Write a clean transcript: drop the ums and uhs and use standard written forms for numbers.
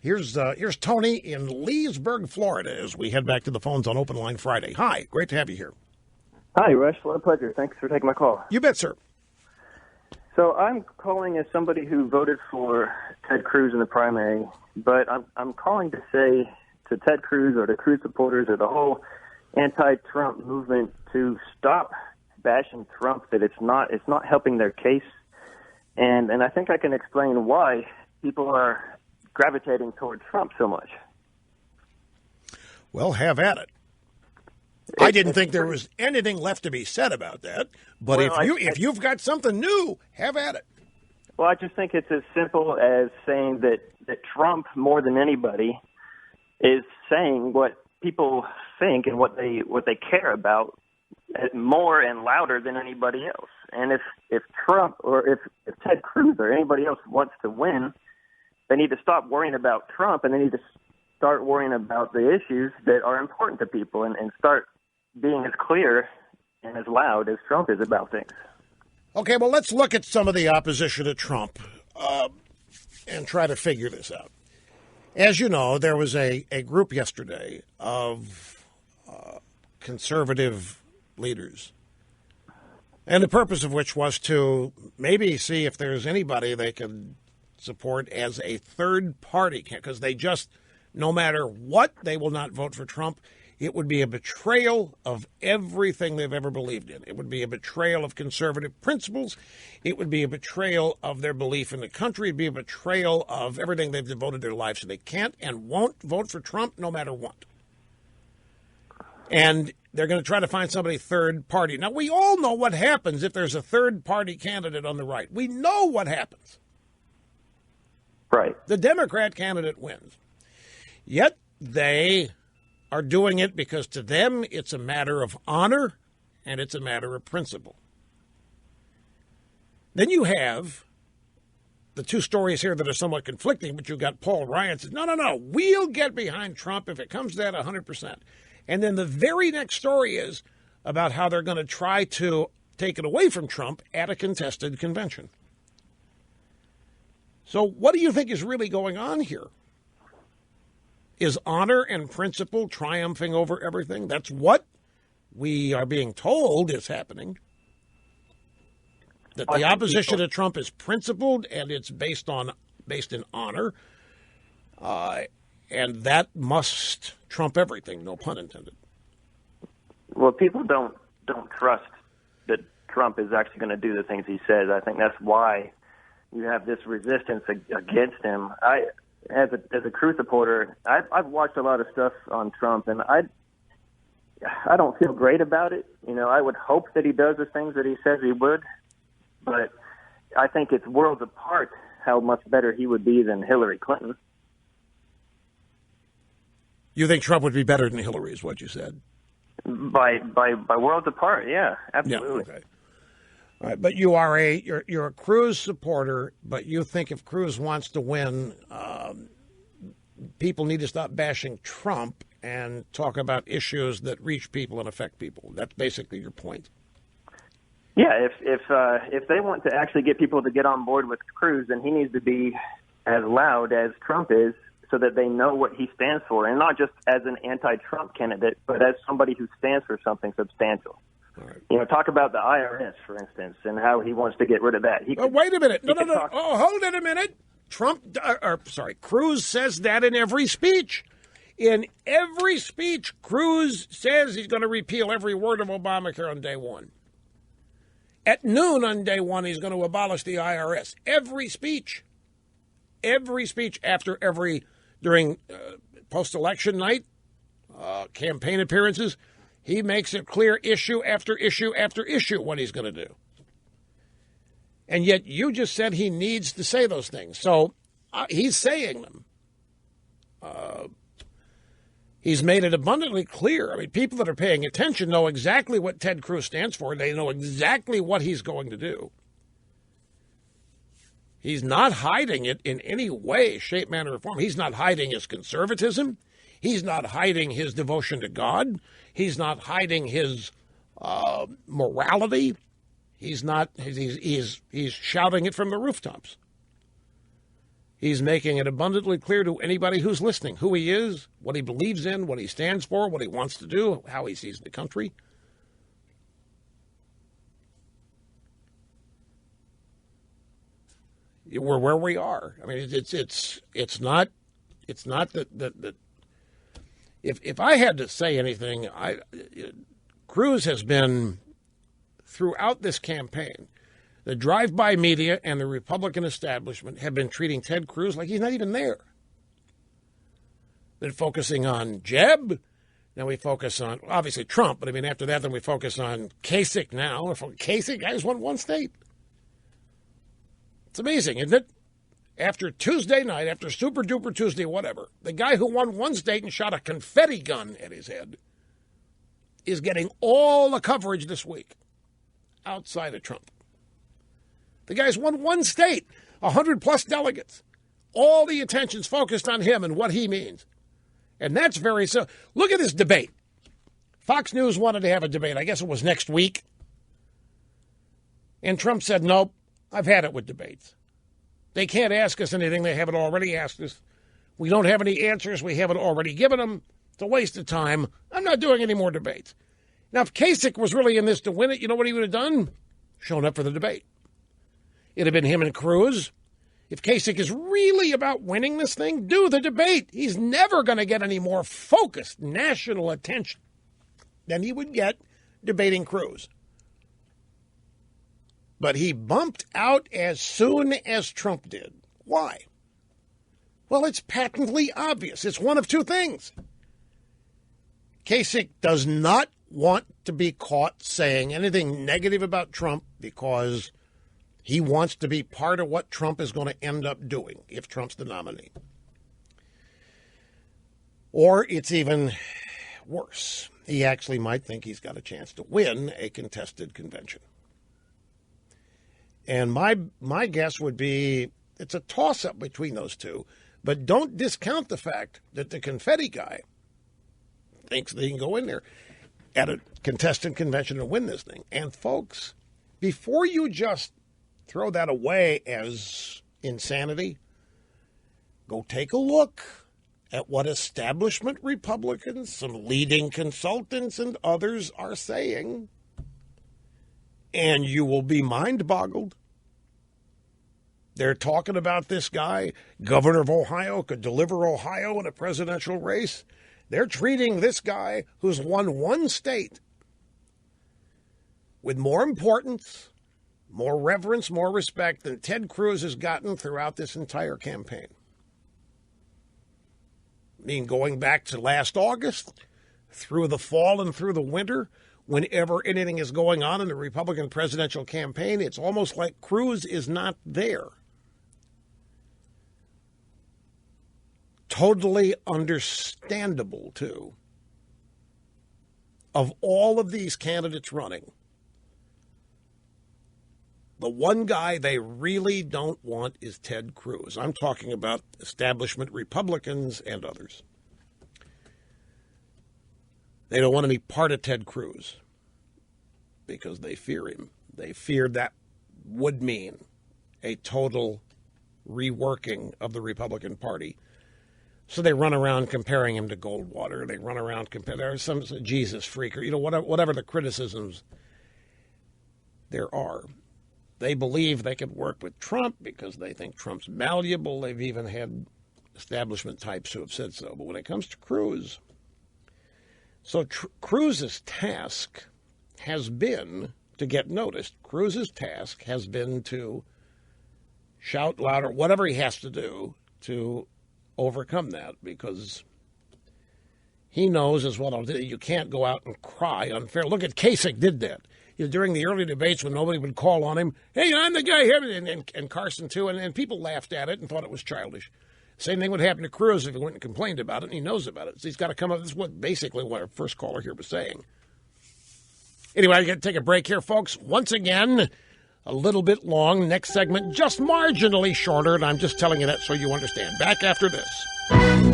Here's Tony in Leesburg, Florida, as we head back to the phones on Open Line Friday. Hi, great to have you here. Hi, Rush. What a pleasure. Thanks for taking my call. You bet, sir. So I'm calling as somebody who voted for Ted Cruz in the primary, but I'm calling to say to Ted Cruz or to Cruz supporters or the whole anti-Trump movement to stop bashing Trump, that it's not helping their case. And I think I can explain why people are gravitating toward Trump so much. Well, have at it. I didn't think there was anything left to be said about that, but if you've got something new, have at it. Well, I just think it's as simple as saying that Trump, more than anybody, is saying what people think and what they care about more and louder than anybody else. And if Trump or if Ted Cruz or anybody else wants to win, they need to stop worrying about Trump, and they need to start worrying about the issues that are important to people and start being as clear and as loud as Trump is about things. Okay, well, let's look at some of the opposition to Trump and try to figure this out. As you know, there was a group yesterday of conservative leaders, and the purpose of which was to maybe see if there's anybody they could support as a third party, because they just, no matter what, they will not vote for Trump. It would be a betrayal of everything they've ever believed in. It would be a betrayal of conservative principles. It would be a betrayal of their belief in the country. It'd be a betrayal of everything they've devoted their lives to. They can't and won't vote for Trump no matter what. And they're going to try to find somebody third party. Now, we all know what happens if there's a third party candidate on the right. We know what happens. Right. The Democrat candidate wins. Yet they are doing it because to them it's a matter of honor and it's a matter of principle. Then you have the two stories here that are somewhat conflicting, but you've got Paul Ryan says, no, we'll get behind Trump if it comes to that 100%. And then the very next story is about how they're going to try to take it away from Trump at a contested convention. So what do you think is really going on here? Is honor and principle triumphing over everything? That's what we are being told is happening. That the opposition to Trump is principled and it's based in honor, and that must trump everything. No pun intended. Well, people don't trust that Trump is actually going to do the things he says. I think that's why you have this resistance against him. As a Cruz supporter, I've watched a lot of stuff on Trump, and I don't feel great about it. You know, I would hope that he does the things that he says he would, but I think it's worlds apart how much better he would be than Hillary Clinton. You think Trump would be better than Hillary, is what you said? By worlds apart, yeah, absolutely. Yeah, okay. All right, but you're a Cruz supporter, but you think if Cruz wants to win, people need to stop bashing Trump and talk about issues that reach people and affect people. That's basically your point. Yeah, if they want to actually get people to get on board with Cruz, then he needs to be as loud as Trump is, so that they know what he stands for, and not just as an anti-Trump candidate, but as somebody who stands for something substantial. Right. You know, talk about the IRS, for instance, and how he wants to get rid of that. Wait a minute. No. Oh, hold it a minute. Cruz says that in every speech. In every speech, Cruz says he's going to repeal every word of Obamacare on day one. At noon on day one, he's going to abolish the IRS. Every speech during post-election night, campaign appearances, he makes it clear issue after issue after issue what he's going to do. And yet you just said he needs to say those things. So he's saying them. He's made it abundantly clear. I mean, people that are paying attention know exactly what Ted Cruz stands for. They know exactly what he's going to do. He's not hiding it in any way, shape, manner, or form. He's not hiding his conservatism. He's not hiding his devotion to God. He's not hiding his morality. He's shouting it from the rooftops. He's making it abundantly clear to anybody who's listening who he is, what he believes in, what he stands for, what he wants to do, how he sees the country. We're where we are. I mean, it's not that if I had to say anything, Cruz has been throughout this campaign. The drive-by media and the Republican establishment have been treating Ted Cruz like he's not even there. Been focusing on Jeb. Now we focus on, obviously, Trump. But, I mean, after that, then we focus on Kasich now. Kasich, guys, won one state. It's amazing, isn't it? After Tuesday night, after Super Duper Tuesday, whatever, the guy who won one state and shot a confetti gun at his head is getting all the coverage this week outside of Trump. The guy's won one state, 100-plus delegates. All the attention's focused on him and what he means. And that's very so. Look at this debate. Fox News wanted to have a debate. I guess it was next week. And Trump said, nope, I've had it with debates. They can't ask us anything. They haven't already asked us. We don't have any answers. We haven't already given them. It's a waste of time. I'm not doing any more debates. Now, if Kasich was really in this to win it, you know what he would have done? Shown up for the debate. It'd have been him and Cruz. If Kasich is really about winning this thing, do the debate. He's never going to get any more focused national attention than he would get debating Cruz. But he bumped out as soon as Trump did. Why? Well, it's patently obvious. It's one of two things. Kasich does not want to be caught saying anything negative about Trump because he wants to be part of what Trump is going to end up doing if Trump's the nominee. Or it's even worse. He actually might think he's got a chance to win a contested convention. And my guess would be it's a toss-up between those two. But don't discount the fact that the confetti guy thinks that he can go in there at a contested convention and win this thing. And, folks, before you just throw that away as insanity, go take a look at what establishment Republicans, some leading consultants, and others are saying, and you will be mind-boggled. They're talking about this guy, governor of Ohio, could deliver Ohio in a presidential race. They're treating this guy who's won one state with more importance, more reverence, more respect than Ted Cruz has gotten throughout this entire campaign. I mean, going back to last August, through the fall and through the winter, whenever anything is going on in the Republican presidential campaign, it's almost like Cruz is not there. Totally understandable, too. Of all of these candidates running, the one guy they really don't want is Ted Cruz. I'm talking about establishment Republicans and others. They don't want any part of Ted Cruz because they fear him. They fear that would mean a total reworking of the Republican Party. So they run around comparing him to Goldwater. They run around comparing. There's some Jesus freaker, whatever the criticisms there are. They believe they could work with Trump because they think Trump's malleable. They've even had establishment types who have said so. But when it comes to Cruz, so Cruz's task has been to get noticed. Cruz's task has been to shout louder, whatever he has to do to overcome that, because he knows as well as you can't go out and cry unfair. Look at Kasich did that. During the early debates when nobody would call on him, hey, I'm the guy here, and Carson too, and people laughed at it and thought it was childish. Same thing would happen to Cruz if he went and complained about it, and he knows about it. So he's got to come up. This is what our first caller here was saying. Anyway, I got to take a break here, folks. Once again, a little bit long. Next segment, just marginally shorter, and I'm just telling you that so you understand. Back after this.